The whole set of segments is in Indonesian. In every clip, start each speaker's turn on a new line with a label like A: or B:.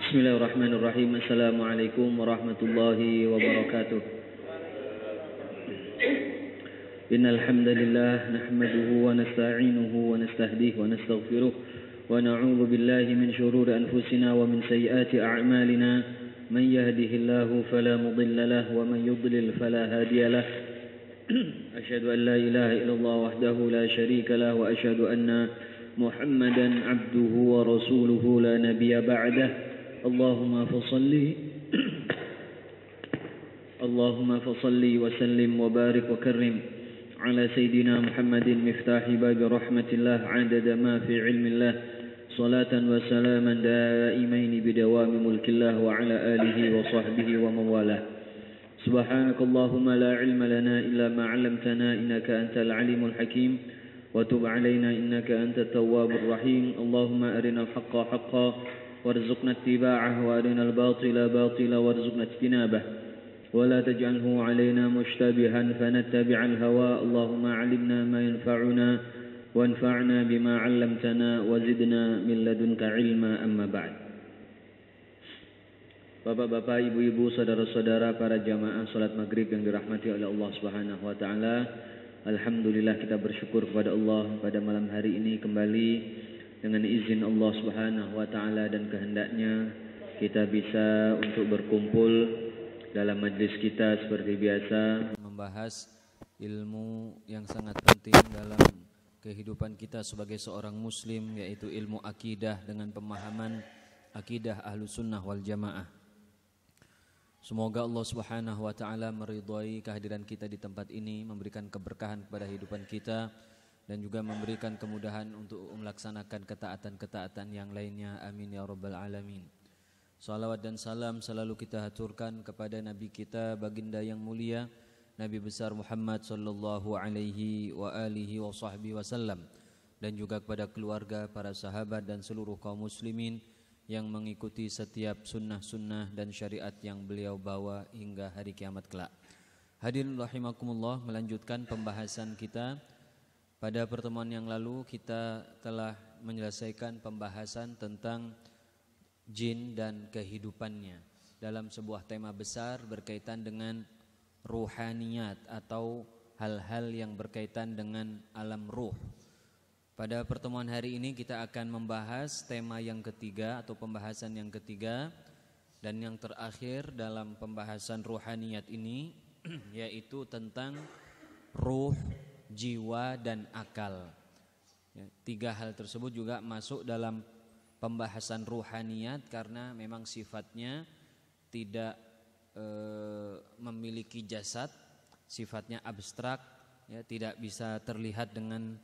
A: Bismillahirrahmanirrahim. Assalamualaikum warahmatullahi wabarakatuh. Innal hamdalillah nahmaduhu wa nasta'inuhu wa nastahdihi wa nastaghfiruh wa na'udzu billahi min shururi anfusina wa min sayyiati a'malina. Man yahdihillahu fala mudilla lahu wa man yudlil fala hadiya lahu. Asyhadu an la ilaha illallah wahdahu la syarika lahu wa asyhadu anna Muhammadan 'abduhu wa rasuluhu la nabiyya ba'dahu. Allahumma fasalli wa sallim wa barik wa karrim ala sayyidina Muhammadin miftahi babi rahmatillah adada ma fi ilmillah salatan wa salaman daimaini bidawami mulkillah wa ala alihi wa sahbihi wa mawalah. Subhanakallahumma la ilma lana illa ma 'allamtana innaka antal alimul hakim wa tub alaina innaka antat tawwabur rahim. Allahumma arinal haqqa haqqan وارزقنا اتباعه وارنا الباطل باطلا وارزقنا اجتنابه ولا تجعله علينا مشتبها فنتبع الهوى. اللهم علمنا ما ينفعنا وانفعنا بما علمتنا وزدنا من لدنك علما. أما بعد. Bapak-bapak, ibu-ibu, saudara-saudara, para jamaah salat maghrib yang dirahmati oleh Allah Subhanahu wa taala. Alhamdulillah, kita bersyukur kepada Allah pada malam hari ini kembali dengan izin Allah Subhanahu wa taala dan kehendaknya kita bisa untuk berkumpul dalam majlis kita seperti biasa membahas ilmu yang sangat penting dalam kehidupan kita sebagai seorang muslim, yaitu ilmu akidah dengan pemahaman akidah Ahlus Sunnah wal Jamaah. Semoga Allah Subhanahu wa taala meridhai kehadiran kita di tempat ini, memberikan keberkahan kepada kehidupan kita dan juga memberikan kemudahan untuk melaksanakan ketaatan-ketaatan yang lainnya. Amin ya rabbal alamin. Salawat dan salam selalu kita haturkan kepada Nabi kita, baginda yang mulia, Nabi besar Muhammad sallallahu alaihi wa alihi wa sahbihi wasallam, dan juga kepada keluarga, para sahabat dan seluruh kaum muslimin yang mengikuti setiap sunnah-sunnah dan syariat yang beliau bawa hingga hari kiamat kelak. Hadirin rahimakumullah, melanjutkan pembahasan kita. Pada pertemuan yang lalu kita telah menyelesaikan pembahasan tentang jin dan kehidupannya dalam sebuah tema besar berkaitan dengan ruhaniyat atau hal-hal yang berkaitan dengan alam ruh. Pada pertemuan hari ini kita akan membahas tema yang ketiga atau pembahasan yang ketiga dan yang terakhir dalam pembahasan ruhaniyat ini, yaitu tentang ruh, jiwa dan akal. Tiga hal tersebut juga masuk dalam pembahasan ruhaniyat karena memang sifatnya tidak memiliki jasad, sifatnya abstrak, tidak bisa terlihat dengan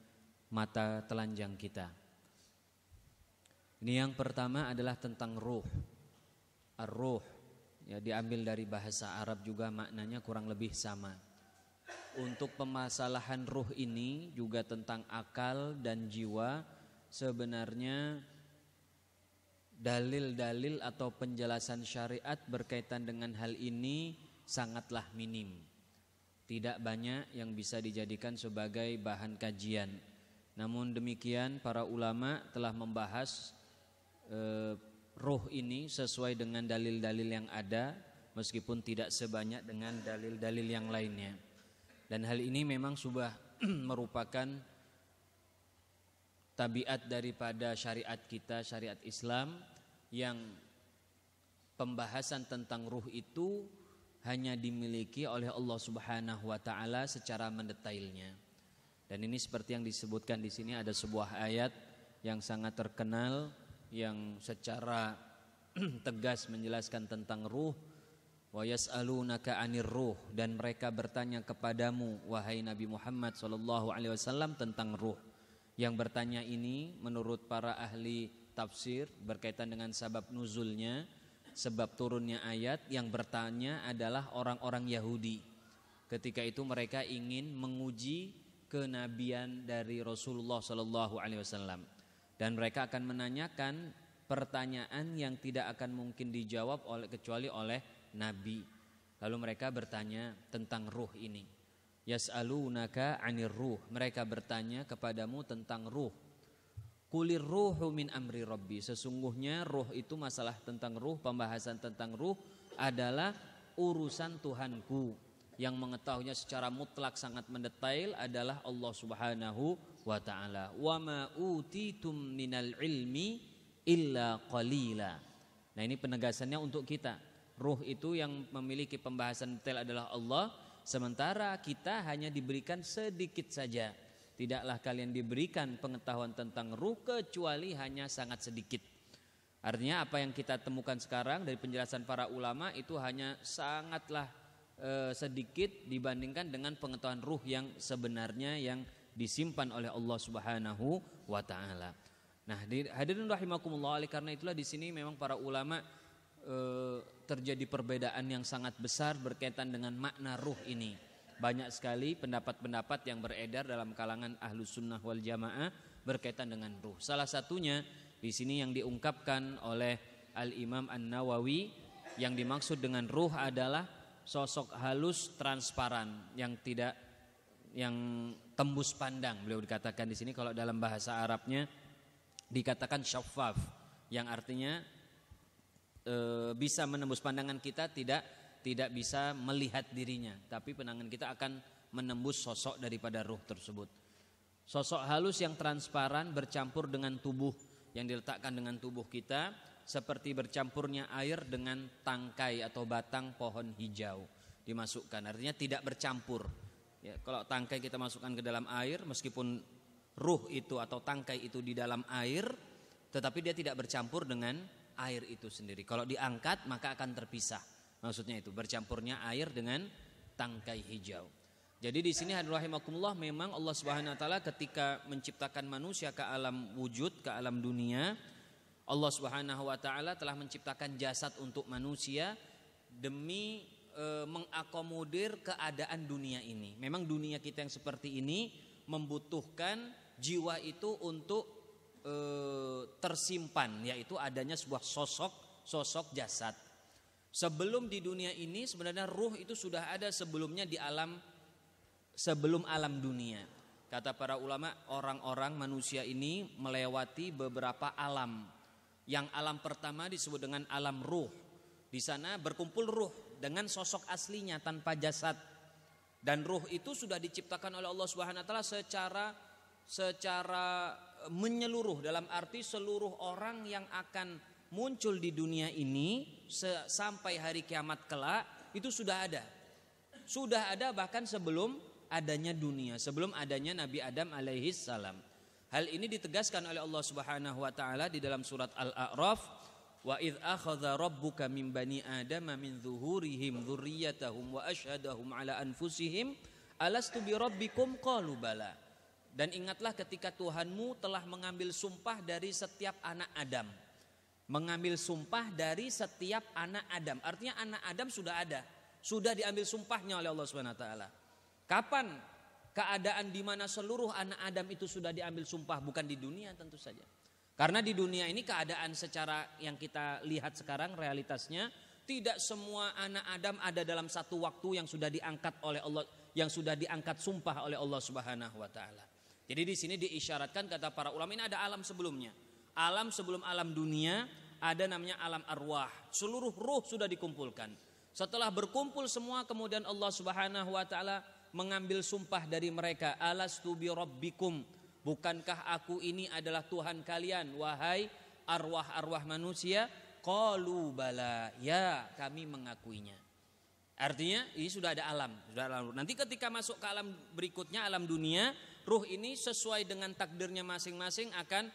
A: mata telanjang kita. Ini yang pertama adalah tentang ruh. Ar-ruh diambil dari bahasa Arab, juga maknanya kurang lebih sama. Untuk permasalahan ruh ini juga tentang akal dan jiwa, sebenarnya dalil-dalil atau penjelasan syariat berkaitan dengan hal ini sangatlah minim. Tidak banyak yang bisa dijadikan sebagai bahan kajian. Namun demikian, para ulama telah membahas ruh ini sesuai dengan dalil-dalil yang ada, meskipun tidak sebanyak dengan dalil-dalil yang lainnya. Dan hal ini memang sudah merupakan tabiat daripada syariat kita, syariat Islam, yang pembahasan tentang ruh itu hanya dimiliki oleh Allah Subhanahu wa taala secara mendetailnya. Dan ini seperti yang disebutkan di sini, ada sebuah ayat yang sangat terkenal yang secara tegas menjelaskan tentang ruh. Wa yas'alunaka 'anir ruh, dan mereka bertanya kepadamu wahai Nabi Muhammad sallallahu alaihi wasallam tentang ruh. Yang bertanya ini menurut para ahli tafsir berkaitan dengan sebab nuzulnya, sebab turunnya ayat. Yang bertanya adalah orang-orang Yahudi. Ketika itu mereka ingin menguji kenabian dari Rasulullah sallallahu alaihi wasallam, dan mereka akan menanyakan pertanyaan yang tidak akan mungkin dijawab kecuali oleh Nabi. Lalu mereka bertanya tentang ruh ini. Yas'alunaka 'anir ruh, mereka bertanya kepadamu tentang ruh.
B: Qulir ruhu min amri rabbi. Sesungguhnya ruh itu, masalah tentang ruh, pembahasan tentang ruh adalah urusan Tuhanku. Yang mengetahuinya secara mutlak sangat mendetail adalah Allah Subhanahu wa ta'ala. Wa ma utitum minal ilmi illa qalila. Nah, ini penegasannya untuk kita. Ruh itu yang memiliki pembahasan detail adalah Allah, sementara kita hanya diberikan sedikit saja. Tidaklah kalian diberikan pengetahuan tentang ruh kecuali hanya sangat sedikit. Artinya apa yang kita temukan sekarang dari penjelasan para ulama itu hanya sangatlah sedikit dibandingkan dengan pengetahuan ruh yang sebenarnya yang disimpan oleh Allah Subhanahu wa ta'ala. Nah, hadirin rahimakumullah, oleh karena itulah di sini memang para ulama terjadi perbedaan yang sangat besar berkaitan dengan makna ruh ini. Banyak sekali pendapat-pendapat yang beredar dalam kalangan Ahlus Sunnah wal Jamaah berkaitan dengan ruh. Salah satunya di sini yang diungkapkan oleh Al-Imam An-Nawawi, yang dimaksud dengan ruh adalah sosok halus transparan yang tembus pandang. Beliau dikatakan di sini, kalau dalam bahasa Arabnya dikatakan syaffaf, yang artinya bisa menembus pandangan kita, tidak bisa melihat dirinya, tapi pandangan kita akan menembus sosok daripada ruh tersebut. Sosok halus yang transparan bercampur dengan tubuh, yang diletakkan dengan tubuh kita, seperti bercampurnya air dengan tangkai atau batang pohon hijau dimasukkan. Artinya tidak bercampur. Ya, kalau tangkai kita masukkan ke dalam air, meskipun ruh itu atau tangkai itu di dalam air, tetapi dia tidak bercampur dengan air itu sendiri. Kalau diangkat maka akan terpisah. Maksudnya itu bercampurnya air dengan tangkai hijau. Jadi di sini hadirin rahimakumullah, memang Allah Subhanahu wa taala ketika menciptakan manusia ke alam wujud, ke alam dunia, Allah Subhanahu wa ta'ala telah menciptakan jasad untuk manusia demi mengakomodir keadaan dunia ini. Memang dunia kita yang seperti ini membutuhkan jiwa itu untuk tersimpan, yaitu adanya sebuah sosok jasad. Sebelum di dunia ini sebenarnya ruh itu sudah ada sebelumnya di sebelum alam dunia. Kata para ulama, orang-orang manusia ini melewati beberapa alam. Yang alam pertama disebut dengan alam ruh. Di sana berkumpul ruh dengan sosok aslinya tanpa jasad. Dan ruh itu sudah diciptakan oleh Allah Subhanahu wa taala secara menyeluruh, dalam arti seluruh orang yang akan muncul di dunia ini sampai hari kiamat kelak itu sudah ada. Sudah ada bahkan sebelum adanya dunia, sebelum adanya Nabi Adam alaihi salam. Hal ini ditegaskan oleh Allah Subhanahu wa taala di dalam surat Al-A'raf, wa idz akhadha rabbuka min bani adama min zuhurihim dzurriyyatahum wa asyhadahum ala anfusihim alastu bi rabbikum qalu bala. Dan ingatlah ketika Tuhanmu telah mengambil sumpah dari setiap anak Adam. Mengambil sumpah dari setiap anak Adam. Artinya anak Adam sudah ada, sudah diambil sumpahnya oleh Allah Subhanahu wa taala. Kapan keadaan di mana seluruh anak Adam itu sudah diambil sumpah? Bukan di dunia tentu saja. Karena di dunia ini keadaan secara yang kita lihat sekarang realitasnya, tidak semua anak Adam ada dalam satu waktu yang sudah diangkat oleh Allah, yang sudah diangkat sumpah oleh Allah Subhanahu wa taala. Jadi di sini diisyaratkan, kata para ulama, ini ada alam sebelumnya. Alam sebelum alam dunia ada namanya alam arwah. Seluruh ruh sudah dikumpulkan. Setelah berkumpul semua, kemudian Allah Subhanahu wa taala mengambil sumpah dari mereka, alastu bi rabbikum, bukankah aku ini adalah Tuhan kalian wahai arwah-arwah manusia? Qalu bala, ya kami mengakuinya. Artinya ini sudah ada alam, Nanti ketika masuk ke alam berikutnya, alam dunia, ruh ini sesuai dengan takdirnya masing-masing akan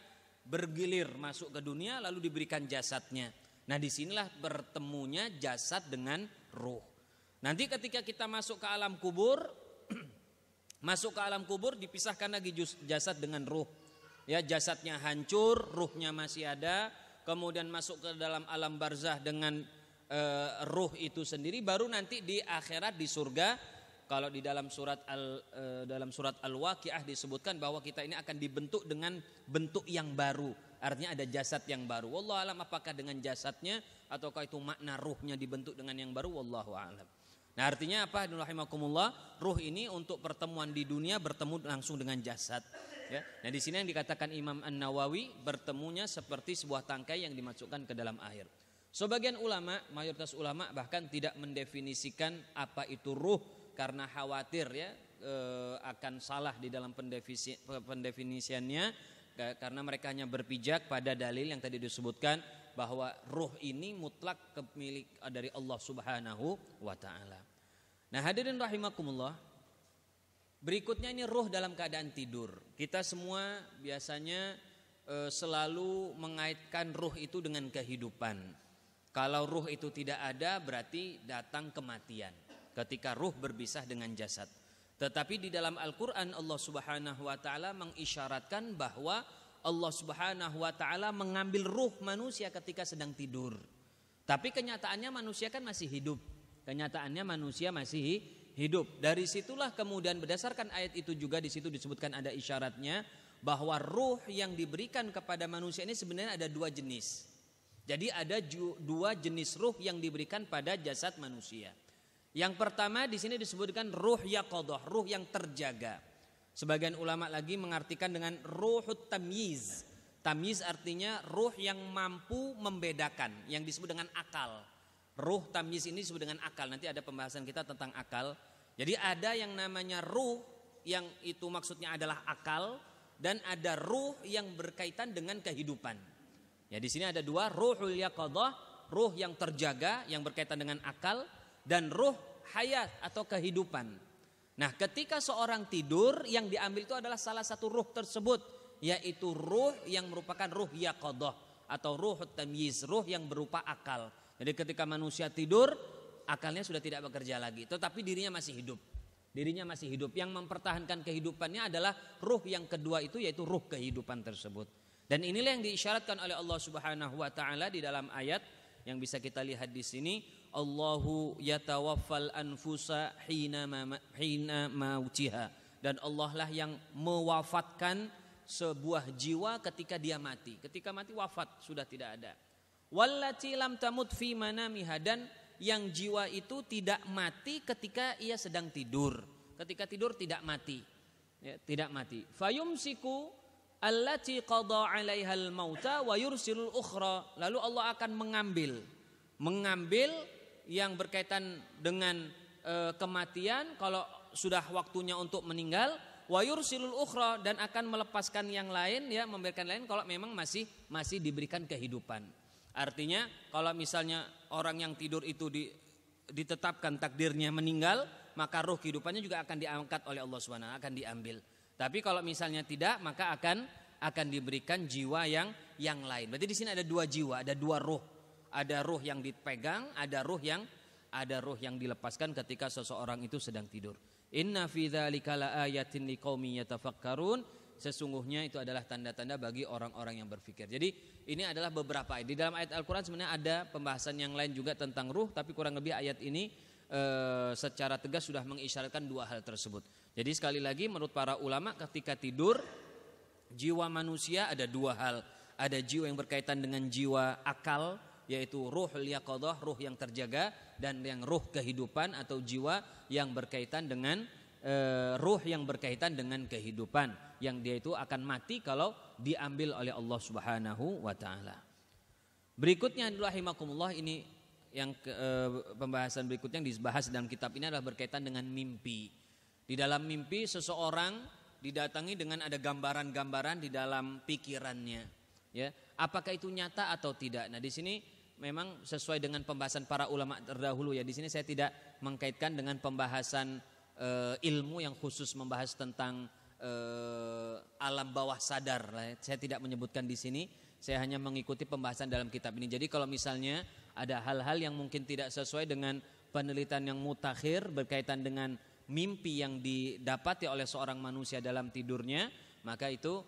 B: bergilir masuk ke dunia lalu diberikan jasadnya. Nah, disinilah bertemunya jasad dengan ruh. Nanti ketika kita masuk ke alam kubur, dipisahkan lagi jasad dengan ruh. Ya, jasadnya hancur, ruhnya masih ada. Kemudian masuk ke dalam alam barzah dengan ruh itu sendiri. Baru nanti di akhirat di surga. Kalau di dalam surat Al-Waqiah disebutkan bahwa kita ini akan dibentuk dengan bentuk yang baru. Artinya ada jasad yang baru. Wallahu alam apakah dengan jasadnya ataukah itu makna ruhnya dibentuk dengan yang baru, wallahu alam. Nah, artinya apa? Rahimakumullah, ruh ini untuk pertemuan di dunia bertemu langsung dengan jasad. Ya. Nah, di sini yang dikatakan Imam An-Nawawi bertemunya seperti sebuah tangkai yang dimasukkan ke dalam air. Sebagian ulama, mayoritas ulama bahkan tidak mendefinisikan apa itu ruh karena khawatir ya akan salah di dalam pendefinisiannya, karena mereka hanya berpijak pada dalil yang tadi disebutkan bahwa ruh ini mutlak kemilik dari Allah Subhanahu wa taala. Nah, hadirin rahimakumullah, berikutnya ini ruh dalam keadaan tidur. Kita semua biasanya selalu mengaitkan ruh itu dengan kehidupan. Kalau ruh itu tidak ada berarti datang kematian ketika ruh berpisah dengan jasad. Tetapi di dalam Al-Quran Allah Subhanahu wa ta'ala mengisyaratkan bahwa Allah Subhanahu wa ta'ala mengambil ruh manusia ketika sedang tidur. Tapi kenyataannya manusia kan masih hidup. Kenyataannya manusia masih hidup. Dari situlah kemudian berdasarkan ayat itu juga di situ disebutkan ada isyaratnya bahwa ruh yang diberikan kepada manusia ini sebenarnya ada dua jenis. Jadi ada dua jenis ruh yang diberikan pada jasad manusia. Yang pertama di sini disebutkan ruh yaqadhah, ruh yang terjaga. Sebagian ulama lagi mengartikan dengan ruhut tamyiz. Tamyiz artinya ruh yang mampu membedakan, yang disebut dengan akal. Ruh tamyiz ini disebut dengan akal. Nanti ada pembahasan kita tentang akal. Jadi ada yang namanya ruh yang itu maksudnya adalah akal, dan ada ruh yang berkaitan dengan kehidupan. Ya, di sini ada dua, ruhul yaqadhah, ruh yang terjaga yang berkaitan dengan akal, dan ruh hayat atau kehidupan. Nah, ketika seorang tidur yang diambil itu adalah salah satu ruh tersebut, yaitu ruh yang merupakan ruh yaqadhah atau ruh tamyiz, ruh yang berupa akal. Jadi ketika manusia tidur, akalnya sudah tidak bekerja lagi, tetapi dirinya masih hidup. Dirinya masih hidup. Yang mempertahankan kehidupannya adalah ruh yang kedua itu, yaitu ruh kehidupan tersebut. Dan inilah yang diisyaratkan oleh Allah Subhanahu wa taala di dalam ayat yang bisa kita lihat di sini, Allahu yatawaffal anfusa hina mautiha, dan Allah lah yang mewafatkan sebuah jiwa ketika dia mati. Ketika mati wafat, sudah tidak ada. Wallati lam tamut fi manamiha, dan yang jiwa itu tidak mati ketika ia sedang tidur. Ketika tidur tidak mati. Ya, tidak mati. Fayumsiku allati qada 'alaihal mauta wa yursilul ukhra. Lalu Allah akan mengambil yang berkaitan dengan kematian kalau sudah waktunya untuk meninggal, wa yursilul ukhra, dan akan melepaskan yang lain, ya, memberikan lain kalau memang masih diberikan kehidupan. Artinya kalau misalnya orang yang tidur itu ditetapkan takdirnya meninggal, maka ruh kehidupannya juga akan diangkat oleh Allah Subhanahu, akan diambil. Tapi kalau misalnya tidak, maka akan diberikan jiwa yang lain. Berarti di sini ada dua jiwa, ada dua ruh. Ada ruh yang dipegang, ada ruh yang dilepaskan ketika seseorang itu sedang tidur. Inna fi dzalika laayatin liqaumin yatafakkarun. Sesungguhnya itu adalah tanda-tanda bagi orang-orang yang berpikir. Jadi ini adalah beberapa ayat. Di dalam ayat Al-Quran sebenarnya ada pembahasan yang lain juga tentang ruh, tapi kurang lebih ayat ini secara tegas sudah mengisyaratkan dua hal tersebut. Jadi sekali lagi menurut para ulama ketika tidur, jiwa manusia ada dua hal. Ada jiwa yang berkaitan dengan jiwa akal, yaitu ruhul yaqadhah, ruh yang terjaga, dan yang ruh kehidupan atau jiwa yang berkaitan dengan ruh yang berkaitan dengan kehidupan, yang dia itu akan mati kalau diambil oleh Allah Subhanahu wa taala. Berikutnya rahimakumullah, ini yang pembahasan berikutnya yang dibahas dalam kitab ini adalah berkaitan dengan mimpi. Di dalam mimpi seseorang didatangi dengan ada gambaran-gambaran di dalam pikirannya, ya. Apakah itu nyata atau tidak? Nah, di sini memang sesuai dengan pembahasan para ulama terdahulu, ya. Di sini saya tidak mengkaitkan dengan pembahasan ilmu yang khusus membahas tentang alam bawah sadar. Saya tidak menyebutkan di sini. Saya hanya mengikuti pembahasan dalam kitab ini. Jadi kalau misalnya ada hal-hal yang mungkin tidak sesuai dengan penelitian yang mutakhir berkaitan dengan mimpi yang didapati oleh seorang manusia dalam tidurnya, maka itu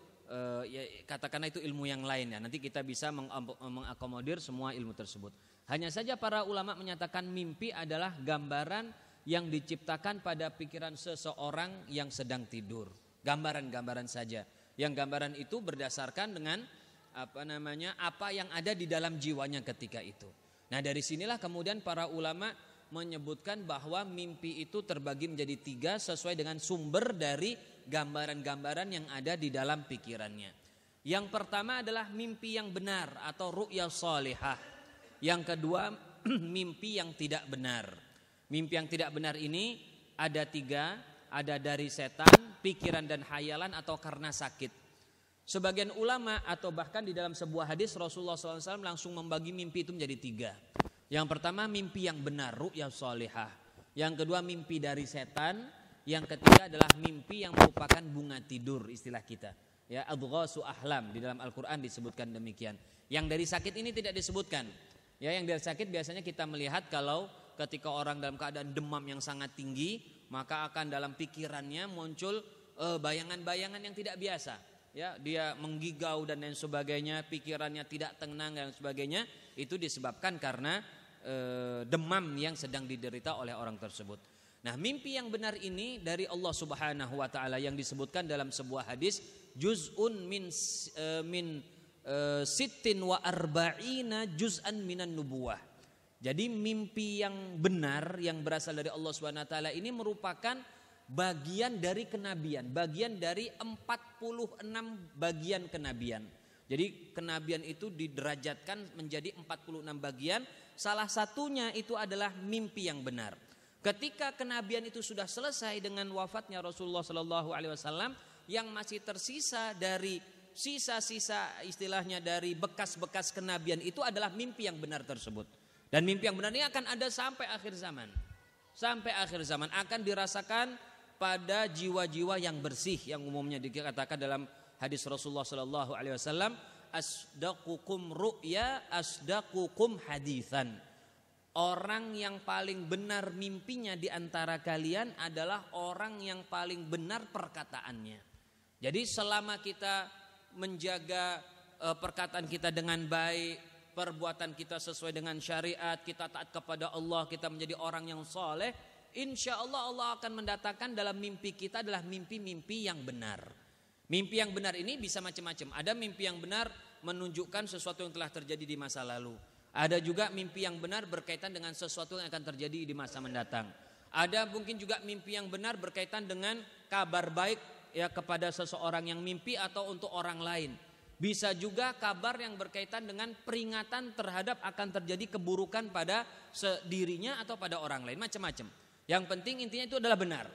B: ya, katakanlah itu ilmu yang lain, ya. Nanti kita bisa mengakomodir semua ilmu tersebut. Hanya saja para ulama menyatakan mimpi adalah gambaran yang diciptakan pada pikiran seseorang yang sedang tidur. Gambaran-gambaran saja. Yang gambaran itu berdasarkan dengan apa yang ada di dalam jiwanya ketika itu. Nah, dari sinilah kemudian para ulama menyebutkan bahwa mimpi itu terbagi menjadi tiga sesuai dengan sumber dari gambaran-gambaran yang ada di dalam pikirannya. Yang pertama adalah mimpi yang benar atau ru'ya shalihah. Yang kedua mimpi yang tidak benar. Mimpi yang tidak benar ini ada 3, ada dari setan, pikiran dan hayalan, atau karena sakit. Sebagian ulama atau bahkan di dalam sebuah hadis Rasulullah SAW langsung membagi mimpi itu menjadi 3. Yang pertama mimpi yang benar, ru'ya shalihah. Yang kedua mimpi dari setan. Yang ketiga adalah mimpi yang merupakan bunga tidur, istilah kita. Ya, adghasu ahlam, di dalam Al-Quran disebutkan demikian. Yang dari sakit ini tidak disebutkan. Ya, yang dari sakit biasanya kita melihat kalau ketika orang dalam keadaan demam yang sangat tinggi, maka akan dalam pikirannya muncul bayangan-bayangan yang tidak biasa. Ya, dia menggigau dan lain sebagainya, pikirannya tidak tenang dan sebagainya. Itu disebabkan karena demam yang sedang diderita oleh orang tersebut. Nah, mimpi yang benar ini dari Allah Subhanahu wa taala yang disebutkan dalam sebuah hadis, juz'un min sittin wa arba'ina juz'an minan nubuwah. Jadi mimpi yang benar yang berasal dari Allah Subhanahu wa taala ini merupakan bagian dari kenabian, bagian dari 46 bagian kenabian. Jadi kenabian itu diderajatkan menjadi 46 bagian. Salah satunya itu adalah mimpi yang benar. Ketika kenabian itu sudah selesai dengan wafatnya Rasulullah SAW, yang masih tersisa dari sisa-sisa istilahnya dari bekas-bekas kenabian itu adalah mimpi yang benar tersebut. Dan mimpi yang benar ini akan ada sampai akhir zaman. Sampai akhir zaman akan dirasakan pada jiwa-jiwa yang bersih, yang umumnya dikatakan dalam hadis Rasulullah SAW, asdaqukum ru'ya asdaqukum hadithan. Orang yang paling benar mimpinya di antara kalian adalah orang yang paling benar perkataannya. Jadi selama kita menjaga perkataan kita dengan baik, perbuatan kita sesuai dengan syariat, kita taat kepada Allah, kita menjadi orang yang soleh, insya Allah Allah akan mendatangkan dalam mimpi kita adalah mimpi-mimpi yang benar. Mimpi yang benar ini bisa macam-macam. Ada mimpi yang benar menunjukkan sesuatu yang telah terjadi di masa lalu. Ada juga mimpi yang benar berkaitan dengan sesuatu yang akan terjadi di masa mendatang. Ada mungkin juga mimpi yang benar berkaitan dengan kabar baik ya kepada seseorang yang mimpi atau untuk orang lain. Bisa juga kabar yang berkaitan dengan peringatan terhadap akan terjadi keburukan pada dirinya atau pada orang lain, macam-macam. Yang penting intinya itu adalah benar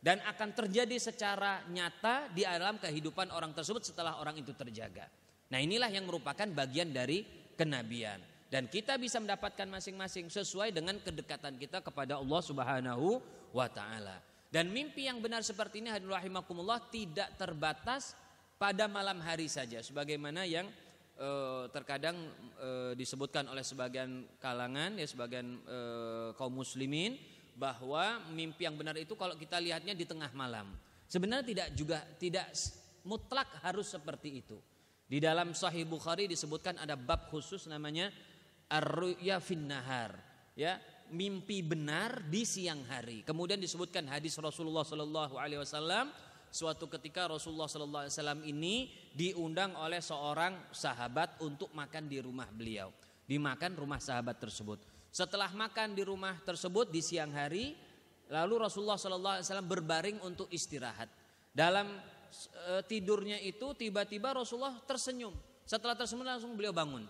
B: dan akan terjadi secara nyata di dalam kehidupan orang tersebut setelah orang itu terjaga. Nah, inilah yang merupakan bagian dari kenabian. Dan kita bisa mendapatkan masing-masing sesuai dengan kedekatan kita kepada Allah Subhanahu wa taala. Dan mimpi yang benar seperti ini hadirin rahimakumullah tidak terbatas pada malam hari saja, sebagaimana yang terkadang disebutkan oleh sebagian kalangan ya, sebagian kaum muslimin, bahwa mimpi yang benar itu kalau kita lihatnya di tengah malam. Sebenarnya tidak mutlak harus seperti itu. Di dalam Sahih Bukhari disebutkan ada bab khusus namanya ar-ru'ya fin nahar, ya, mimpi benar di siang hari. Kemudian disebutkan hadis Rasulullah SAW. Suatu ketika Rasulullah SAW ini diundang oleh seorang sahabat untuk makan di rumah beliau. Dimakan rumah sahabat tersebut. Setelah makan di rumah tersebut di siang hari, lalu Rasulullah SAW berbaring untuk istirahat. Dalam tidurnya itu tiba-tiba Rasulullah tersenyum. Setelah tersenyum langsung beliau bangun.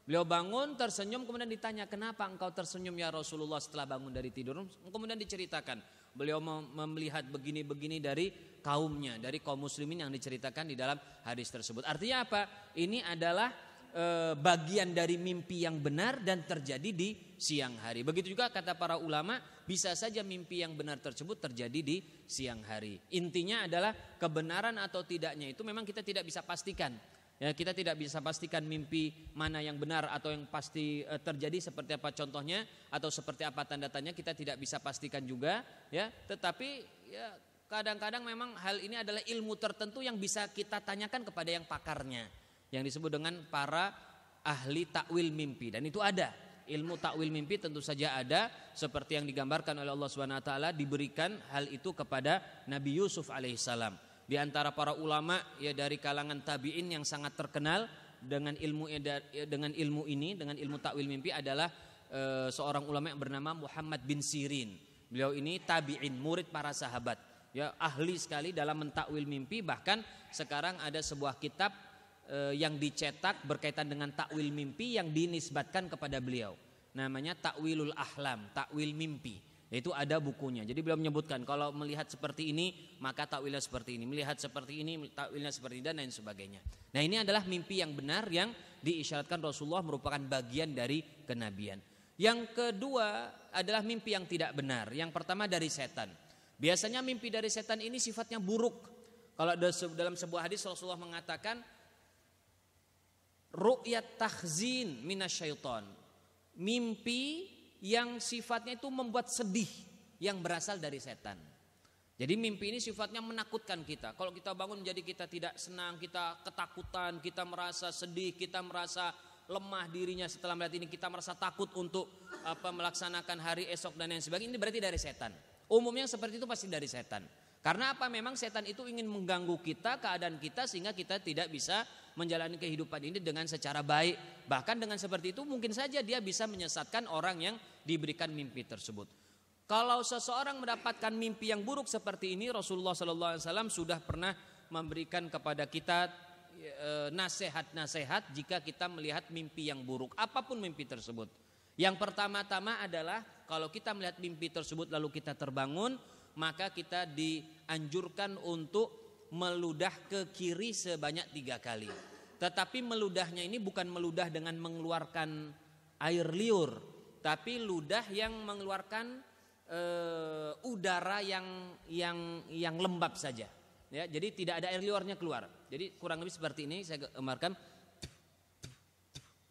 B: Beliau bangun tersenyum, kemudian ditanya, kenapa engkau tersenyum ya Rasulullah setelah bangun dari tidur? Kemudian diceritakan beliau melihat begini-begini dari kaumnya, dari kaum muslimin yang diceritakan di dalam hadis tersebut. Artinya apa? Ini adalah bagian dari mimpi yang benar dan terjadi di siang hari. Begitu juga kata para ulama, bisa saja mimpi yang benar tersebut terjadi di siang hari. Intinya adalah kebenaran atau tidaknya itu memang kita tidak bisa pastikan. Ya, kita tidak bisa pastikan mimpi mana yang benar atau yang pasti terjadi seperti apa contohnya atau seperti apa tanda-tandanya, kita tidak bisa pastikan juga ya. Tetapi ya, kadang-kadang memang hal ini adalah ilmu tertentu yang bisa kita tanyakan kepada yang pakarnya, yang disebut dengan para ahli takwil mimpi. Dan itu ada ilmu takwil mimpi, tentu saja ada, seperti yang digambarkan oleh Allah Subhanahu wa taala, diberikan hal itu kepada Nabi Yusuf alaihissalam. Di antara para ulama ya dari kalangan tabi'in yang sangat terkenal dengan ilmu ini, dengan ilmu takwil mimpi adalah seorang ulama yang bernama Muhammad bin Sirin. Beliau ini tabi'in, murid para sahabat. ya ahli sekali dalam mentakwil mimpi. Bahkan sekarang ada sebuah kitab yang dicetak berkaitan dengan takwil mimpi yang dinisbatkan kepada beliau. Namanya Takwilul Ahlam, takwil mimpi. Itu ada bukunya. Jadi beliau menyebutkan kalau melihat seperti ini maka takwilnya seperti ini, melihat seperti ini takwilnya seperti ini dan lain sebagainya. Nah, ini adalah mimpi yang benar yang diisyaratkan Rasulullah merupakan bagian dari kenabian. Yang kedua adalah mimpi yang tidak benar. Yang pertama dari setan. Biasanya mimpi dari setan ini sifatnya buruk. Kalau dalam sebuah hadis Rasulullah mengatakan ru'yat tahzin minasyaiton. Mimpi yang sifatnya itu membuat sedih yang berasal dari setan. Jadi mimpi ini sifatnya menakutkan kita. Kalau kita bangun menjadi kita tidak senang, kita ketakutan, kita merasa sedih, kita merasa lemah dirinya setelah melihat ini, kita merasa takut untuk melaksanakan hari esok dan lain sebagainya. Ini berarti dari setan. Umumnya seperti itu pasti dari setan. Karena apa? Memang setan itu ingin mengganggu kita, keadaan kita, sehingga kita tidak bisa menjalani kehidupan ini dengan secara baik. Bahkan dengan seperti itu mungkin saja dia bisa menyesatkan orang yang diberikan mimpi tersebut. Kalau seseorang mendapatkan mimpi yang buruk seperti ini, Rasulullah SAW sudah pernah memberikan kepada kita nasihat-nasihat jika kita melihat mimpi yang buruk, apapun mimpi tersebut. Yang pertama-tama adalah kalau kita melihat mimpi tersebut lalu kita terbangun, maka kita dianjurkan untuk meludah ke kiri sebanyak 3 kali. Tetapi meludahnya ini bukan meludah dengan mengeluarkan air liur, tapi ludah yang mengeluarkan udara yang lembab saja. Ya, jadi tidak ada air liurnya keluar. Jadi kurang lebih seperti ini saya gambarkan.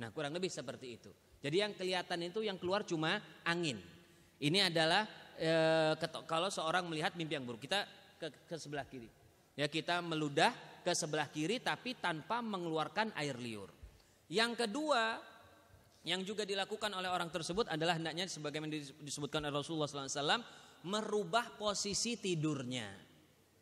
B: Nah, kurang lebih seperti itu. Jadi yang kelihatan itu yang keluar cuma angin. Ini adalah kalau seorang melihat mimpi yang buruk, kita ke sebelah kiri. Ya, kita meludah ke sebelah kiri tapi tanpa mengeluarkan air liur. Yang kedua yang juga dilakukan oleh orang tersebut adalah hendaknya sebagaimana disebutkan oleh Rasulullah SAW, merubah posisi tidurnya.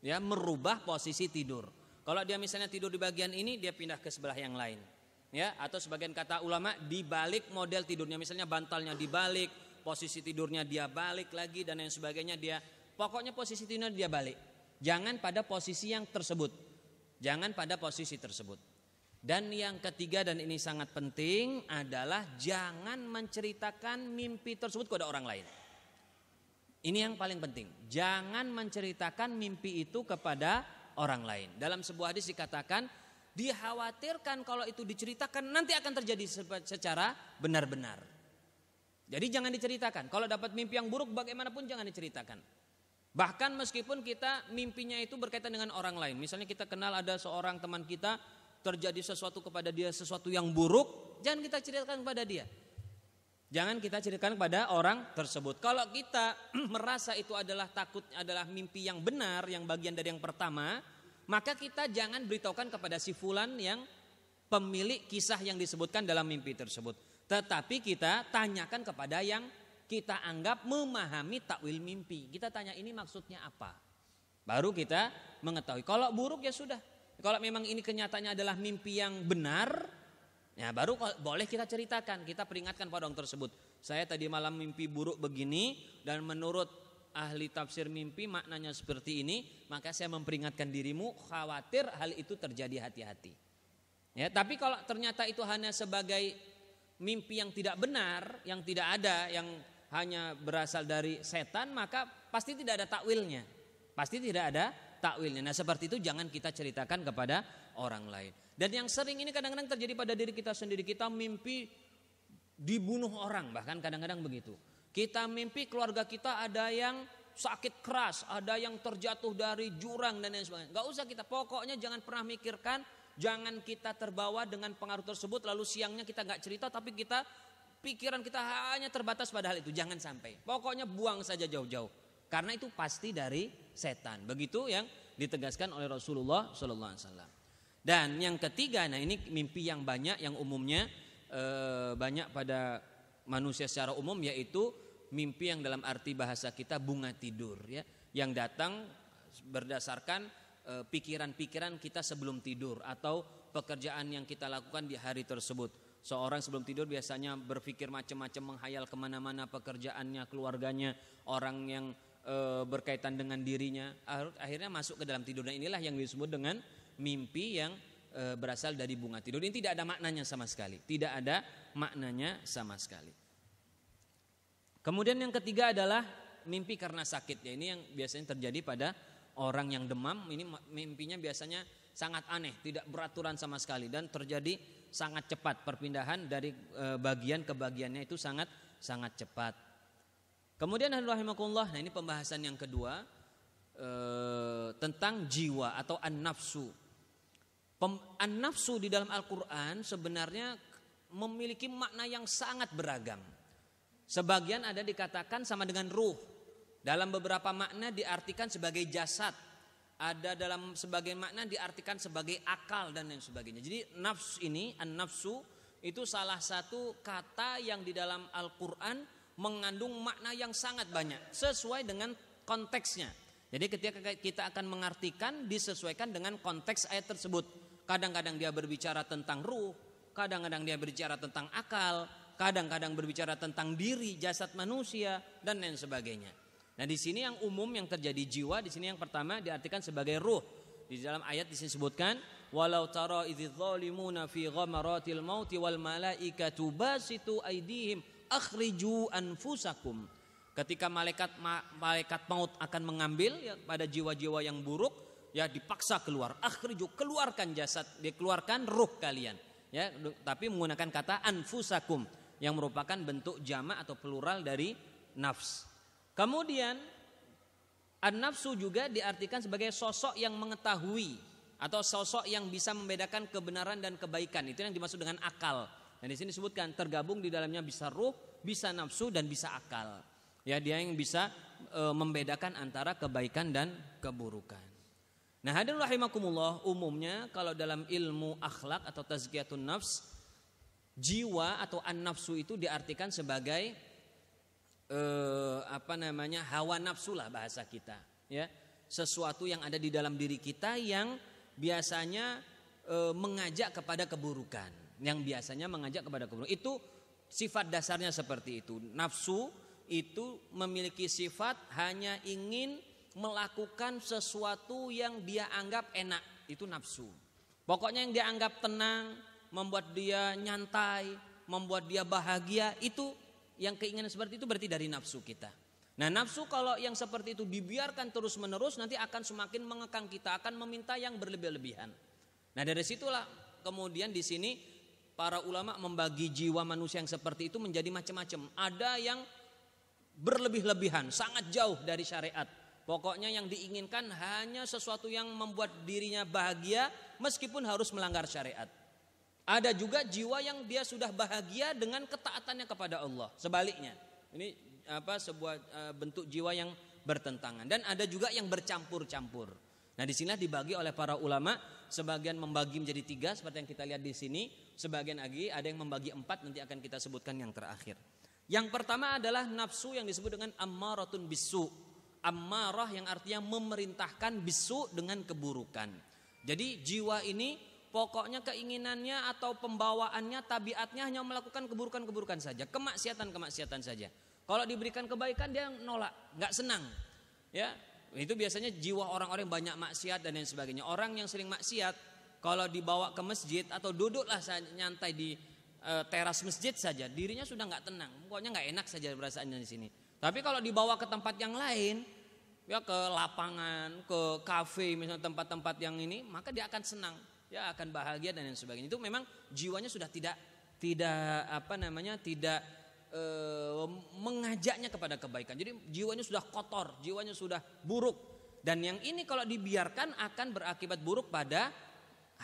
B: Ya, merubah posisi tidur. Kalau dia misalnya tidur di bagian ini, dia pindah ke sebelah yang lain. Ya, atau sebagian kata ulama dibalik model tidurnya, misalnya bantalnya dibalik, posisi tidurnya dia balik lagi dan lain sebagainya, dia pokoknya posisi tidurnya dia balik. Jangan pada posisi yang tersebut. Jangan pada posisi tersebut. Dan yang ketiga dan ini sangat penting adalah jangan menceritakan mimpi tersebut kepada orang lain. Ini yang paling penting. Jangan menceritakan mimpi itu kepada orang lain. Dalam sebuah hadis dikatakan dikhawatirkan kalau itu diceritakan nanti akan terjadi secara benar-benar. Jadi jangan diceritakan. Kalau dapat mimpi yang buruk bagaimanapun jangan diceritakan. Bahkan meskipun kita mimpinya itu berkaitan dengan orang lain. Misalnya kita kenal ada seorang teman kita terjadi sesuatu kepada dia, sesuatu yang buruk, jangan kita ceritakan kepada dia. Jangan kita ceritakan kepada orang tersebut. Kalau kita merasa itu adalah adalah mimpi yang benar, yang bagian dari yang pertama, maka kita jangan beritahukan kepada si fulan yang pemilik kisah yang disebutkan dalam mimpi tersebut. Tetapi kita tanyakan kepada yang kita anggap memahami takwil mimpi. Kita tanya ini maksudnya apa? Baru kita mengetahui. Kalau buruk ya sudah. Kalau memang ini kenyataannya adalah mimpi yang benar, ya baru boleh kita ceritakan, kita peringatkan pada orang tersebut. Saya tadi malam mimpi buruk begini dan menurut ahli tafsir mimpi maknanya seperti ini, maka saya memperingatkan dirimu, khawatir hal itu terjadi, hati-hati. Ya, tapi kalau ternyata itu hanya sebagai mimpi yang tidak benar, yang tidak ada, yang hanya berasal dari setan, maka pasti tidak ada takwilnya. Pasti tidak ada takwilnya. Nah, seperti itu jangan kita ceritakan kepada orang lain. Dan yang sering ini kadang-kadang terjadi pada diri kita sendiri. Kita mimpi dibunuh orang, bahkan kadang-kadang begitu. Kita mimpi keluarga kita ada yang sakit keras, ada yang terjatuh dari jurang dan lain sebagainya. Gak usah kita, pokoknya jangan pernah mikirkan, jangan kita terbawa dengan pengaruh tersebut. Lalu siangnya kita gak cerita, tapi pikiran kita hanya terbatas pada hal itu. Jangan sampai. Pokoknya buang saja jauh-jauh. Karena itu pasti dari setan. Begitu yang ditegaskan oleh Rasulullah SAW. Dan yang ketiga, nah ini mimpi yang banyak, yang umumnya banyak pada manusia secara umum, yaitu mimpi yang dalam arti bahasa kita bunga tidur, ya, yang datang berdasarkan pikiran-pikiran kita sebelum tidur atau pekerjaan yang kita lakukan di hari tersebut. Seorang sebelum tidur biasanya berpikir macam-macam, menghayal kemana-mana pekerjaannya, keluarganya, orang yang berkaitan dengan dirinya, akhirnya masuk ke dalam tidur. Dan inilah yang disebut dengan mimpi yang berasal dari bunga tidur. Ini tidak ada maknanya sama sekali, tidak ada maknanya sama sekali. Kemudian yang ketiga adalah mimpi karena sakit. Ya, ini yang biasanya terjadi pada orang yang demam. Ini mimpinya biasanya sangat aneh, tidak beraturan sama sekali, dan terjadi sangat cepat, perpindahan dari bagian ke bagiannya itu sangat cepat. Kemudian rahimakumullah, nah ini pembahasan yang kedua tentang jiwa atau an-nafsu. An-nafsu di dalam Al-Quran sebenarnya memiliki makna yang sangat beragam. Sebagian ada dikatakan sama dengan ruh. Dalam beberapa makna diartikan sebagai jasad. Ada dalam sebagian makna diartikan sebagai akal dan lain sebagainya. Jadi nafs ini, an-nafsu itu salah satu kata yang di dalam Al-Quran mengandung makna yang sangat banyak sesuai dengan konteksnya. Jadi ketika kita akan mengartikan disesuaikan dengan konteks ayat tersebut. Kadang-kadang dia berbicara tentang ruh, kadang-kadang dia berbicara tentang akal, kadang-kadang berbicara tentang diri, jasad manusia dan lain sebagainya. Nah, di sini yang umum yang terjadi jiwa, di sini yang pertama diartikan sebagai ruh. Di dalam ayat disini disebutkan walau tara idzal zalimuna fi ghamaratil mauti wal malaikatu basitu aydihim akhriju anfusakum. Ketika malaikat maut akan mengambil ya, pada jiwa-jiwa yang buruk, ya dipaksa keluar, akhriju, keluarkan jasad, dikeluarkan ruh kalian, ya, tapi menggunakan kata anfusakum yang merupakan bentuk jamak atau plural dari nafs. Kemudian an-nafsu juga diartikan sebagai sosok yang mengetahui atau sosok yang bisa membedakan kebenaran dan kebaikan. Itu yang dimaksud dengan akal. Dan di sini disebutkan tergabung di dalamnya bisa ruh, bisa nafsu dan bisa akal. Ya, dia yang bisa membedakan antara kebaikan dan keburukan. Nah, hadirin rahimakumullah, umumnya kalau dalam ilmu akhlak atau tazkiyatun nafs, jiwa atau an-nafsu itu diartikan sebagai hawa nafsu lah bahasa kita, ya. Sesuatu yang ada di dalam diri kita yang biasanya mengajak kepada keburukan, Itu sifat dasarnya seperti itu. Nafsu itu memiliki sifat hanya ingin melakukan sesuatu yang dia anggap enak, itu nafsu. Pokoknya yang dia anggap tenang, membuat dia nyantai, membuat dia bahagia, itu yang keinginan seperti itu berarti dari nafsu kita. Nah, nafsu kalau yang seperti itu dibiarkan terus-menerus nanti akan semakin mengekang kita, akan meminta yang berlebih-lebihan. Nah, dari situlah kemudian di sini para ulama membagi jiwa manusia yang seperti itu menjadi macam-macam. Ada yang berlebih-lebihan, sangat jauh dari syariat. Pokoknya yang diinginkan hanya sesuatu yang membuat dirinya bahagia meskipun harus melanggar syariat. Ada juga jiwa yang dia sudah bahagia dengan ketaatannya kepada Allah. Sebaliknya, ini sebuah bentuk jiwa yang bertentangan. Dan ada juga yang bercampur-campur. Nah, di sinilah dibagi oleh para ulama. Sebagian membagi menjadi 3 seperti yang kita lihat di sini. Sebagian lagi ada yang membagi 4, nanti akan kita sebutkan yang terakhir. Yang pertama adalah nafsu yang disebut dengan ammaratun bisu. Ammarah yang artinya memerintahkan, bisu dengan keburukan. Jadi jiwa ini pokoknya keinginannya atau pembawaannya, tabiatnya hanya melakukan keburukan-keburukan saja, kemaksiatan-kemaksiatan saja. Kalau diberikan kebaikan dia nolak, nggak senang. Ya, itu biasanya jiwa orang-orang yang banyak maksiat dan lain sebagainya. Orang yang sering maksiat kalau dibawa ke masjid atau duduklah nyantai di teras masjid saja, dirinya sudah nggak tenang, pokoknya nggak enak saja perasaannya di sini. Tapi kalau dibawa ke tempat yang lain, ya ke lapangan, ke kafe misalnya, tempat-tempat yang ini, maka dia akan senang, ya akan bahagia dan lain sebagainya. Itu memang jiwanya sudah tidak mengajaknya kepada kebaikan. Jadi jiwanya sudah kotor, jiwanya sudah buruk. Dan yang ini kalau dibiarkan akan berakibat buruk pada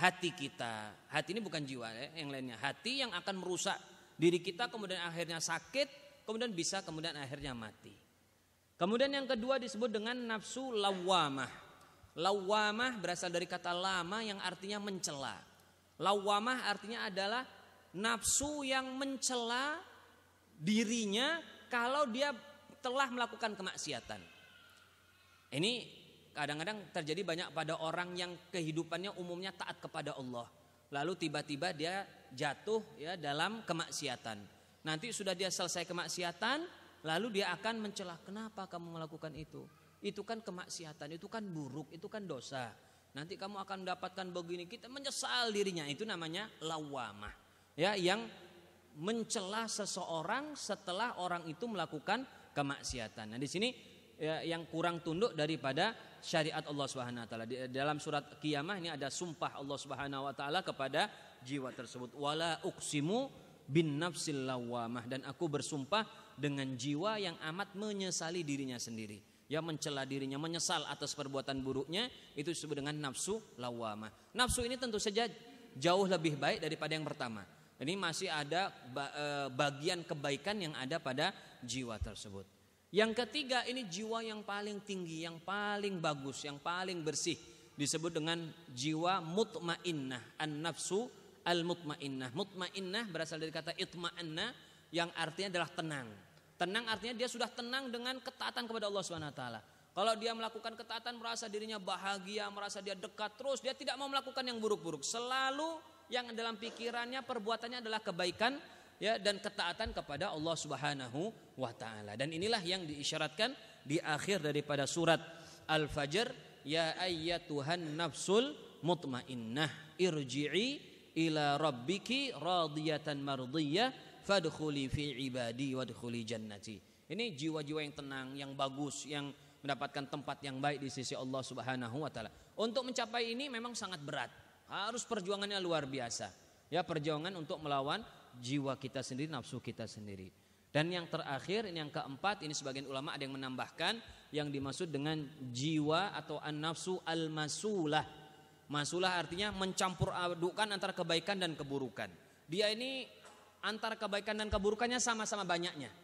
B: hati kita. Hati ini bukan jiwa ya, yang lainnya. Hati yang akan merusak diri kita, kemudian akhirnya sakit, kemudian akhirnya mati. Kemudian yang kedua disebut dengan nafsu lawamah. Lawamah berasal dari kata lama yang artinya mencela. Lawamah artinya adalah nafsu yang mencela dirinya kalau dia telah melakukan kemaksiatan. Ini kadang-kadang terjadi banyak pada orang yang kehidupannya umumnya taat kepada Allah. Lalu tiba-tiba dia jatuh ya dalam kemaksiatan. Nanti sudah dia selesai kemaksiatan, lalu dia akan mencela, kenapa kamu melakukan itu? Itu kan kemaksiatan, itu kan buruk, itu kan dosa. Nanti kamu akan mendapatkan begini, kita menyesal dirinya. Itu namanya lawamah. Ya, yang mencela seseorang setelah orang itu melakukan kemaksiatan. Nah, di sini ya, yang kurang tunduk daripada syariat Allah Subhanahu wa taala. Dalam surat Qiyamah ini ada sumpah Allah Subhanahu wa taala kepada jiwa tersebut. Wala uqsimu bin nafsil lawamah, dan aku bersumpah dengan jiwa yang amat menyesali dirinya sendiri. Ya, mencela dirinya, menyesal atas perbuatan buruknya, itu disebut dengan nafsu lawamah. Nafsu ini tentu saja jauh lebih baik daripada yang pertama. Ini masih ada bagian kebaikan yang ada pada jiwa tersebut. Yang ketiga, ini jiwa yang paling tinggi, yang paling bagus, yang paling bersih, disebut dengan jiwa mutmainnah, an-nafsu al-mutmainnah. Mutmainnah berasal dari kata itma'anna, yang artinya adalah tenang. Tenang artinya dia sudah tenang dengan ketaatan kepada Allah Subhanahu wa taala. Kalau dia melakukan ketaatan, merasa dirinya bahagia, merasa dia dekat terus, dia tidak mau melakukan yang buruk-buruk. Selalu yang dalam pikirannya, perbuatannya adalah kebaikan, ya, dan ketaatan kepada Allah Subhanahu wa taala. Dan inilah yang diisyaratkan di akhir daripada surat Al-Fajr, ya ayyatuhan nafsul mutmainnah irji'i ila rabbiki radiyatan mardiyah fadkhuli fi ibadi wadkhuli jannati. Ini jiwa-jiwa yang tenang, yang bagus, yang mendapatkan tempat yang baik di sisi Allah Subhanahu wa taala. Untuk mencapai ini memang sangat berat. Harus perjuangannya luar biasa. Ya, perjuangan untuk melawan jiwa kita sendiri, nafsu kita sendiri. Dan yang terakhir, ini yang keempat, ini sebagian ulama ada yang menambahkan yang dimaksud dengan jiwa atau an-nafsu al-masulah. Masulah artinya mencampur adukan antara kebaikan dan keburukan. Dia ini antara kebaikan dan keburukannya sama-sama banyaknya.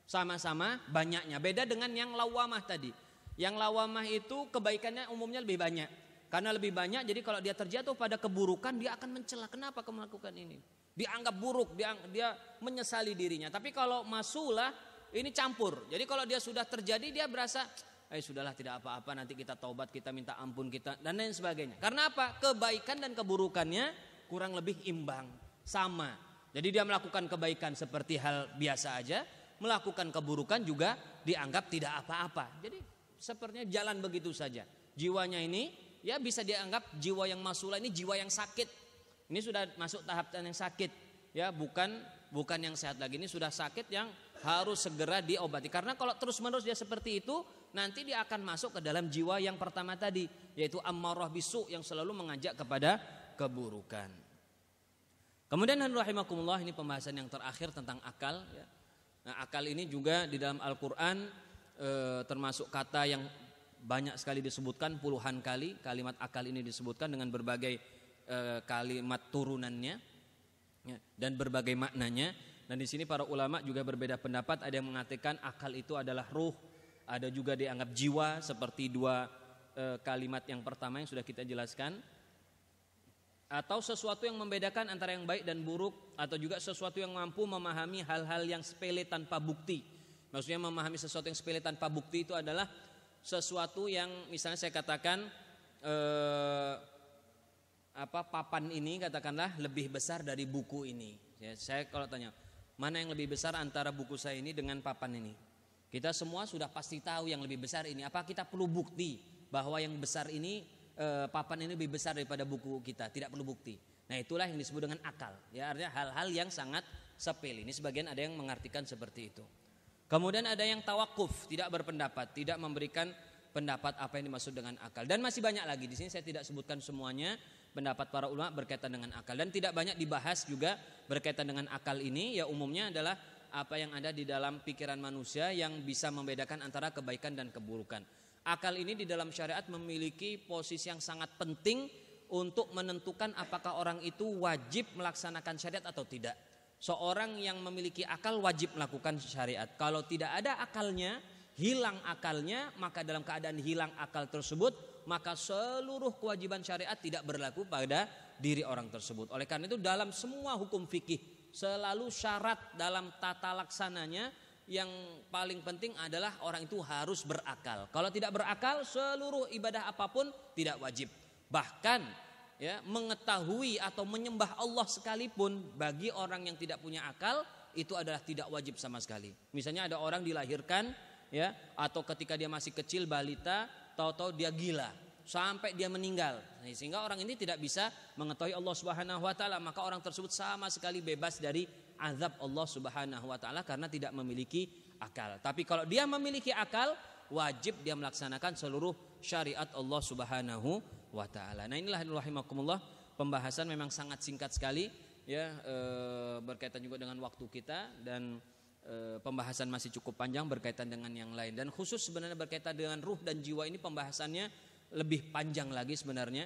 B: Sama-sama banyaknya. Beda dengan yang lawamah tadi. Yang lawamah itu kebaikannya umumnya lebih banyak. Karena lebih banyak, jadi kalau dia terjatuh pada keburukan, dia akan mencela, kenapa kamu melakukan ini? Dianggap buruk, dia menyesali dirinya. Tapi kalau masulah, ini campur. Jadi kalau dia sudah terjadi, dia berasa, sudahlah tidak apa-apa, nanti kita taubat, kita minta ampun kita, dan lain sebagainya. Karena apa? Kebaikan dan keburukannya kurang lebih imbang, sama. Jadi dia melakukan kebaikan seperti hal biasa aja, melakukan keburukan juga dianggap tidak apa-apa. Jadi sepertinya jalan begitu saja. Jiwanya ini, ya bisa dianggap jiwa yang masulah ini jiwa yang sakit. Ini sudah masuk tahap yang sakit, ya, bukan yang sehat lagi. Ini sudah sakit yang harus segera diobati. Karena kalau terus-menerus dia seperti itu, nanti dia akan masuk ke dalam jiwa yang pertama tadi, yaitu ammarah bisu, yang selalu mengajak kepada keburukan. Kemudian rahimakumullah, ini pembahasan yang terakhir tentang akal, ya. Nah, akal ini juga di dalam Al-Qur'an termasuk kata yang banyak sekali disebutkan, puluhan kali kalimat akal ini disebutkan dengan berbagai kalimat turunannya, ya, dan berbagai maknanya. Dan di sini para ulama juga berbeda pendapat. Ada yang mengatakan akal itu adalah ruh, ada juga dianggap jiwa seperti dua kalimat yang pertama yang sudah kita jelaskan. Atau sesuatu yang membedakan antara yang baik dan buruk, atau juga sesuatu yang mampu memahami hal-hal yang sepele tanpa bukti. Maksudnya memahami sesuatu yang sepele tanpa bukti itu adalah sesuatu yang misalnya saya katakan papan ini katakanlah lebih besar dari buku ini. Ya, saya kalau tanya mana yang lebih besar antara buku saya ini dengan papan ini, kita semua sudah pasti tahu yang lebih besar ini. Apa kita perlu bukti bahwa yang besar ini papan ini lebih besar daripada buku kita? Tidak perlu bukti. Nah, itulah yang disebut dengan akal. Ya, artinya hal-hal yang sangat sepele. Ini sebagian ada yang mengartikan seperti itu. Kemudian ada yang tawakuf, tidak berpendapat, tidak memberikan pendapat apa yang dimaksud dengan akal. Dan masih banyak lagi. Di sini saya tidak sebutkan semuanya pendapat para ulama berkaitan dengan akal, dan tidak banyak dibahas juga berkaitan dengan akal ini. Ya, umumnya adalah apa yang ada di dalam pikiran manusia yang bisa membedakan antara kebaikan dan keburukan. Akal ini di dalam syariat memiliki posisi yang sangat penting untuk menentukan apakah orang itu wajib melaksanakan syariat atau tidak. Seorang yang memiliki akal wajib melakukan syariat. Kalau tidak ada akalnya, hilang akalnya, maka dalam keadaan hilang akal tersebut, maka seluruh kewajiban syariat tidak berlaku pada diri orang tersebut. Oleh karena itu dalam semua hukum fikih selalu syarat dalam tata laksananya yang paling penting adalah orang itu harus berakal. Kalau tidak berakal, seluruh ibadah apapun tidak wajib. Bahkan ya, mengetahui atau menyembah Allah sekalipun bagi orang yang tidak punya akal itu adalah tidak wajib sama sekali. Misalnya ada orang dilahirkan ya, atau ketika dia masih kecil balita, tahu-tahu dia gila sampai dia meninggal, sehingga orang ini tidak bisa mengetahui Allah Subhanahu wa taala, maka orang tersebut sama sekali bebas dari azab Allah Subhanahu wa taala karena tidak memiliki akal. Tapi kalau dia memiliki akal, wajib dia melaksanakan seluruh syariat Allah Subhanahu wa taala. Nah, inilah rahimakumullah, pembahasan memang sangat singkat sekali ya, berkaitan juga dengan waktu kita, dan pembahasan masih cukup panjang berkaitan dengan yang lain, dan khusus sebenarnya berkaitan dengan ruh dan jiwa ini pembahasannya lebih panjang lagi sebenarnya.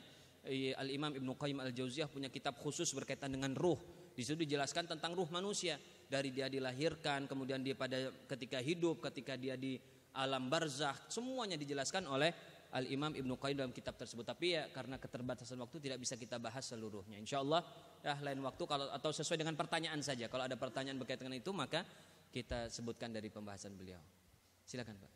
B: Al-Imam Ibnu Qayyim Al-Jauziyah punya kitab khusus berkaitan dengan ruh. Di situ dijelaskan tentang ruh manusia, dari dia dilahirkan, kemudian dia pada ketika hidup, ketika dia di alam barzakh, semuanya dijelaskan oleh Al-Imam Ibnu Qayyim dalam kitab tersebut. Tapi ya karena keterbatasan waktu tidak bisa kita bahas seluruhnya. Insyaallah ya lain waktu, kalau atau sesuai dengan pertanyaan saja. Kalau ada pertanyaan berkaitan dengan itu maka kita sebutkan dari pembahasan beliau. Silakan Pak.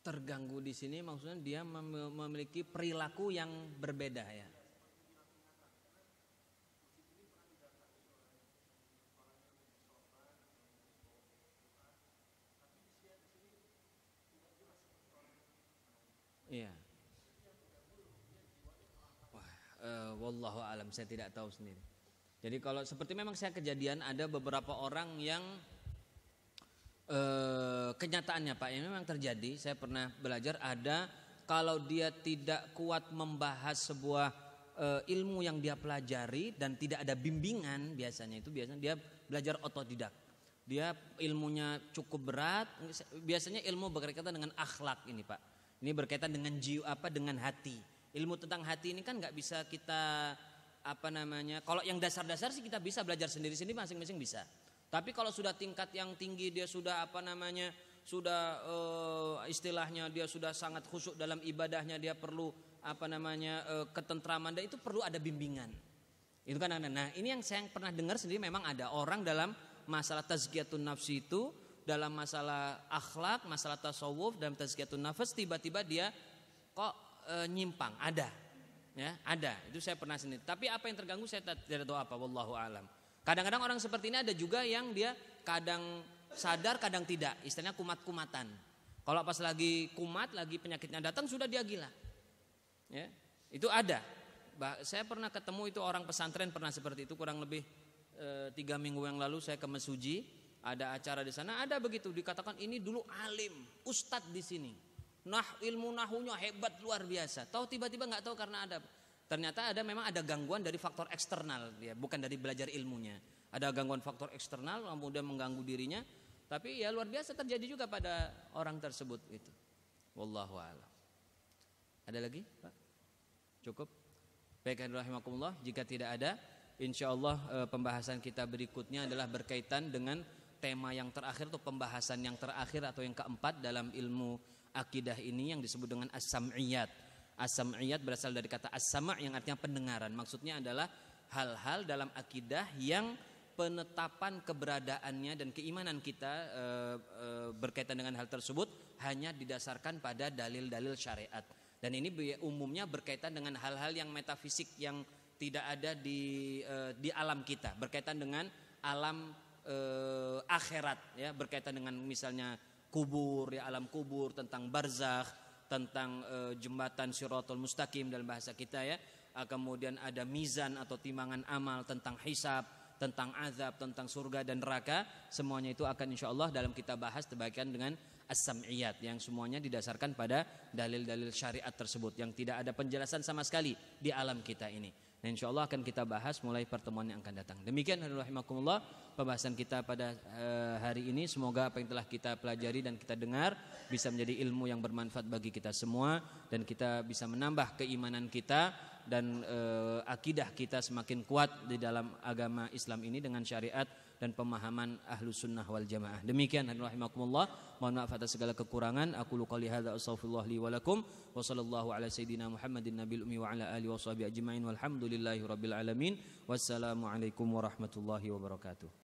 B: Terganggu di sini maksudnya dia memiliki perilaku yang berbeda ya. Iya. Wah, wallahu alam, saya tidak tahu sendiri. Jadi kalau seperti memang saya kejadian ada beberapa orang yang kenyataannya Pak, ini memang terjadi. Saya pernah belajar ada, kalau dia tidak kuat membahas sebuah ilmu yang dia pelajari dan tidak ada bimbingan, biasanya dia belajar otodidak. Dia ilmunya cukup berat, biasanya ilmu berkaitan dengan akhlak ini Pak. Ini berkaitan dengan jiwa, dengan hati. Ilmu tentang hati ini kan nggak bisa kita kalau yang dasar-dasar sih kita bisa belajar sendiri-sendiri, masing-masing bisa. Tapi kalau sudah tingkat yang tinggi, dia sudah istilahnya dia sudah sangat khusyuk dalam ibadahnya, dia perlu ketentraman, dan itu perlu ada bimbingan. Itu kan ada. Nah, ini yang saya pernah dengar sendiri, memang ada orang dalam masalah tazkiyatun nafsi itu, dalam masalah akhlak, masalah tasawuf, dalam tazkiyatun nafs tiba-tiba dia kok nyimpang, ada. Ya, ada. Itu saya pernah sendiri. Tapi apa yang terganggu saya tidak tahu apa, wallahu alam. Kadang-kadang orang seperti ini ada juga yang dia kadang sadar, kadang tidak. Istilahnya kumat-kumatan. Kalau pas lagi kumat, lagi penyakitnya datang, sudah dia gila. Ya, itu ada. Saya pernah ketemu itu orang pesantren pernah seperti itu, kurang lebih 3 minggu yang lalu saya ke Mesuji, ada acara di sana, ada begitu, dikatakan ini dulu alim, ustadz di sini. Ilmu nahunya hebat luar biasa. Tahu tiba-tiba nggak tahu karena ada. Ternyata memang ada gangguan dari faktor eksternal, ya, bukan dari belajar ilmunya. Ada gangguan faktor eksternal, kemudian mengganggu dirinya. Tapi ya luar biasa terjadi juga pada orang tersebut itu. Wallahu a'lam. Ada lagi, Pak? Cukup? Baik, rahimakumullah. Jika tidak ada, insyaallah pembahasan kita berikutnya adalah berkaitan dengan tema yang terakhir, atau pembahasan yang terakhir atau yang keempat dalam ilmu akidah ini, yang disebut dengan as-sam'iyat. As-sam'iyat berasal dari kata as-sama' yang artinya pendengaran. Maksudnya adalah hal-hal dalam akidah yang penetapan keberadaannya dan keimanan kita berkaitan dengan hal tersebut hanya didasarkan pada dalil-dalil syariat. Dan ini umumnya berkaitan dengan hal-hal yang metafisik yang tidak ada di alam kita, berkaitan dengan alam akhirat, ya, berkaitan dengan misalnya kubur, ya, alam kubur, tentang barzakh, tentang jembatan Shirathul Mustaqim dalam bahasa kita, ya. Kemudian ada mizan atau timbangan amal, tentang hisab, tentang azab, tentang surga dan neraka. Semuanya itu akan insyaallah dalam kita bahas terbagian dengan as-sam'iyat, yang semuanya didasarkan pada dalil-dalil syariat tersebut, yang tidak ada penjelasan sama sekali di alam kita ini. Nah, insyaallah akan kita bahas mulai pertemuan yang akan datang. Demikian rahimakumullah pembahasan kita pada hari ini. Semoga apa yang telah kita pelajari dan kita dengar bisa menjadi ilmu yang bermanfaat bagi kita semua, dan kita bisa menambah keimanan kita dan akidah kita semakin kuat di dalam agama Islam ini dengan syariat dan pemahaman Ahlus Sunnah wal Jamaah. Demikian rahimakumullah. Mohon maaf atas segala kekurangan. Aku qouli hadza astaghfirullah li wa lakum wa sallallahu ala sayidina Muhammadin nabiyil ummi wa ala alihi washabihi ajmain walhamdulillahi rabbil alamin. Wassalamualaikum warahmatullahi wabarakatuh.